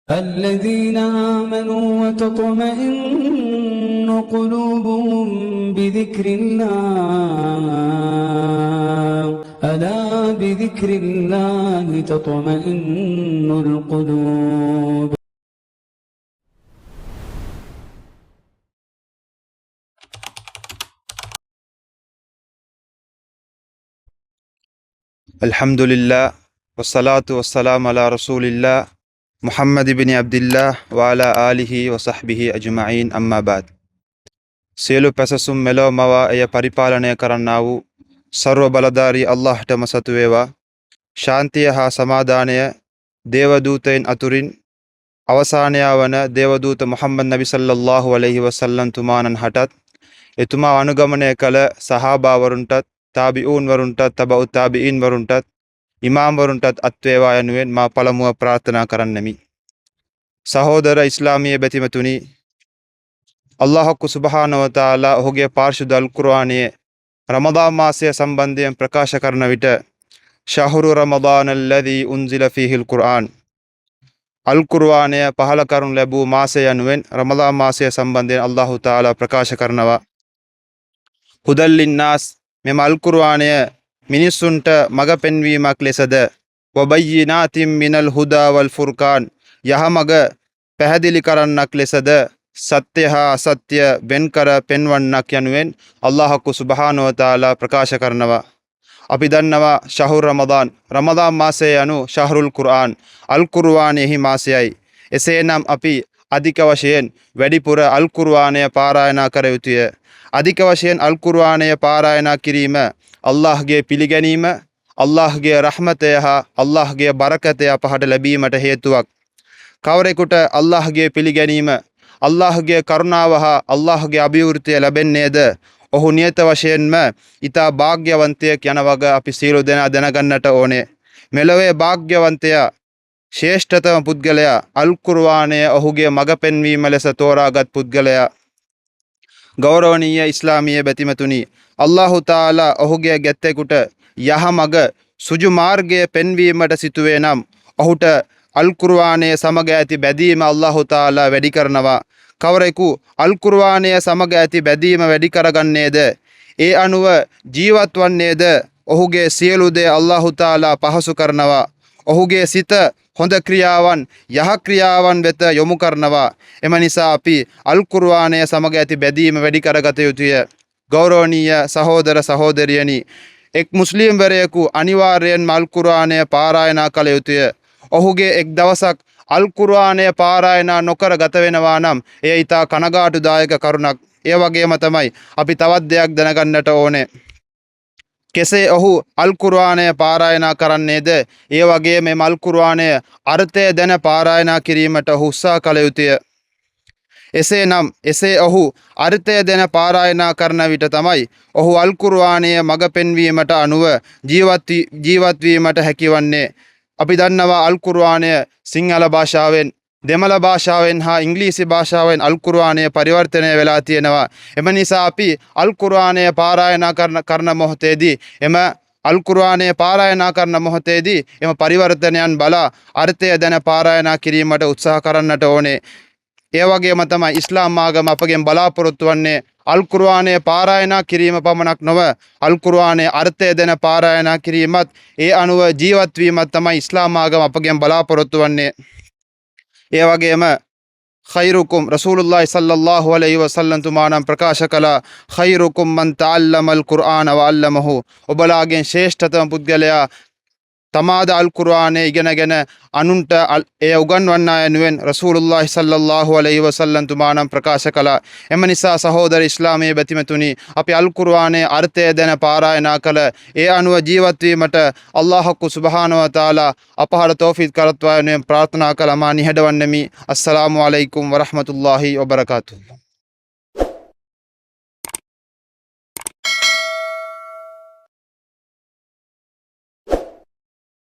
الذين آمنوا وتطمئن قلوبهم بذكر الله ألا بذكر الله تطمئن القلوب. الحمد لله والصلاة والسلام على رسول الله محمد بن عبد الله وعلى آله وصحبه أجمعين أما بعد. සියලු පැසසුම් මෙලොව මවා එය පරිපාලනය කරන්නා වූ සර්ව බලධාරී අල්ලාහ්ටම සතු වේවා. ශාන්තිය හා සමාදානය දේවදූතයන් අතුරින් අවසානයා වන දේවදූත මුහම්මද් නබි සල්ලල්ලාහු අලයිහි වසල්ලම් තුමාණන් හටත් එතුමා අනුගමනය කළ සහාබාවරුන්ටත් තාබිඌන් වරුන්ටත් තබඋ තාබිඊන් වරුන්ටත් ඉමාම් වරුන්ටත් අත්වේවා යනුවෙන් මා පළමුව ප්‍රාර්ථනා කරන්නෙමි. සහෝදර ඉස්ලාමීය බැතිමතුනි, අල්ලාහ් සුබ්හානහු වතාලා ඔහුගේ පාරිශුද්ධ අල් කුර්ආනයේ රමදාන් මාසය සම්බන්ධයෙන් ප්‍රකාශ කරන විට ශහරු රමදාන අල්ලදී උන්සිල ෆීහිල් කුර්ආන්, අල් කුර්ආනය පහළ කරනු ලැබූ මාසය යනුවෙන් රමදාන් මාසය සම්බන්ධයෙන් අල්ලාහ් තාලා ප්‍රකාශ කරනවා. හුදල් ලින්නාස්, මෙම අල් කුර්ආනය මිනිසුන්ට මඟ පෙන්වීමක් ලෙසද වබයිනාතින් මිනල් හුදා වල් ෆුර්කාන්, යහමඟ පැහැදිලි කරන්නක් ලෙසද සත්‍ය හා අසත්‍ය වෙන්කර පෙන්වන්නක් යනුවෙන් අල්ලාහ් සුබ්හානහු වතාලා ප්‍රකාශ කරනවා. අපි දන්නවා ශහුර් රමදාන්, රමදාන් මාසය යනු ශහරුල් කුර්ආන්, අල් කුර්ආනයෙහි මාසයයි. එසේනම් අපි අධික වශයෙන් වැඩිපුර අල් කුර්ආනය පාරායනා කර යුතුය. අධික වශයෙන් අල් කුර්ආනය පාරායනා කිරීම අල්ලාහ්ගේ පිළිගැනීම, අල්ලාහ්ගේ රහමතය හා අල්ලාහ්ගේ බරකතය අපහට ලැබීමට හේතුවක්. කවරෙකුට අල්ලාහ්ගේ පිළිගැනීම, අල්ලාහ්ගේ කරුණාව හා අල්ලාහ්ගේ අභිවෘද්ධිය ලැබෙන්නේද ඔහු නියත වශයෙන්ම ඊතා භාග්‍යවන්තයෙක් යන වග අපි සියලු දෙනා දැනගන්නට ඕනේ. මෙලොවේ භාග්‍යවන්තයා, ශ්‍රේෂ්ඨතම පුද්ගලයා අල් කුර්ආනය ඔහුගේ මඟ පෙන්වීම ලෙස තෝරාගත් පුද්ගලයා. ගෞරවනීය ඉස්ලාමීය බැතිමතුනි, අල්ලාහ් තාලා ඔහුගේ ගැත්තෙකුට යහමඟ සුජු මාර්ගය පෙන්වීමට සිටුවේ නම් ඔහුට අල් කුර්ආනය සමග ඇති බැඳීම අල්ලාහ් තාලා වැඩි කරනවා. කවරෙකු අල් කුර්ආනය සමග ඇති බැඳීම වැඩි කරගන්නේද, ඒ අනුව ජීවත් වන්නේද ඔහුගේ සියලු දේ අල්ලාහ් තාලා පහසු කරනවා. ඔහුගේ සිත හොඳ ක්‍රියාවන්, යහ ක්‍රියාවන් වෙත යොමු කරනවා. එම නිසා අපි අල් කුර්ආනය සමග ඇති බැඳීම වැඩි කරගත යුතුය. ගෞරවනීය සහෝදර සහෝදරියනි, එක් මුස්ලිම්වරයෙකු අනිවාර්යයෙන්ම අල් කුර්ආනය පාරායනා කළ යුතුය. ඔහුගේ එක් දවසක් අල් කුර්ආනය පාරායනා නොකර ගත වෙනවා නම් එය ඊට කනගාටුදායක කරුණක්. ඒ වගේම තමයි අපි තවත් දෙයක් දැනගන්නට ඕනේ. කෙසේ ඔහු අල් කුර්ආනය පාරායනා කරන්නේද, ඒ වගේම මේ අල් කුර්ආනය අර්ථය දැන පාරායනා කිරීමට ඔහු උත්සාහ කළ යුතුය. එසේ ඔහු අර්ථය දැන පාරායනා කරන විට තමයි ඔහු අල් කුර්ආනය මඟ පෙන්වීමට අනුව ජීවත් වීමට හැකිවන්නේ. අපි දන්නවා අල් කුර්ආනය සිංහල භාෂාවෙන්, දෙමළ භාෂාවෙන් හා ඉංග්‍රීසි භාෂාවෙන් අල් කුර්ආනය පරිවර්තනය වෙලා තියෙනවා. එම නිසා අපි අල් කුර්ආනය පාරායනා කරන මොහොතේදී එම අල් කුර්ආනය පාරායනා කරන මොහොතේදී එම පරිවර්තනයන් බලා අර්ථය දැන පාරායනා කිරීමට උත්සාහ කරන්නට ඕනේ. ඒ වගේම තමයි ඉස්ලාම් ආගම අපගෙන් බලාපොරොත්තු වන්නේ අල් කුර්ආනය පාරායනා කිරීම පමණක් නොව අල් කුර්ආනයේ අර්ථය දැන පාරායනා කිරීමත්, ඒ අනුව ජීවත් වීමත් තමයි ඉස්ලාම් ආගම අපගෙන් බලාපොරොත්තු වන්නේ. ඒ වගේම ඛෛරුකුම්, රසූලුල්ලාහි සල්ලල්ලාහු අලයිහි වසල්ලම් තුමාණන් ප්‍රකාශ කළා, ඛෛරුකුම් මන් තඅල්ලමල් කුර්ආන වඅල්ලමහු, ඔබලාගෙන් ශ්‍රේෂ්ඨතම පුද්ගලයා තමාද අල් කුර්ආනය ඉගෙනගෙන අනුන්ට එය උගන්වන්නා යනුවෙන් රසූලුල්ලාහි සල්ලල්ලාහු අලයිහි වසල්ලම් තුමාණන් ප්‍රකාශ කළා. එම නිසා සහෝදර ඉස්ලාමීය බැතිමතුනි, අපි අල් කුර්ආනයේ අර්ථය දැන පාරායනා කළ, ඒ අනුව ජීවත් වීමට අල්ලාහ් සුබ්හානහු වතාලා අපහට තෞෆීක් කරත්වා යනුවෙන් ප්‍රාර්ථනා කළා. මා නිහඬවන්නෙමි. අස්සලාමු අලයිකුම් වරහ්මතුල්ලාහි වබරකාතුහු.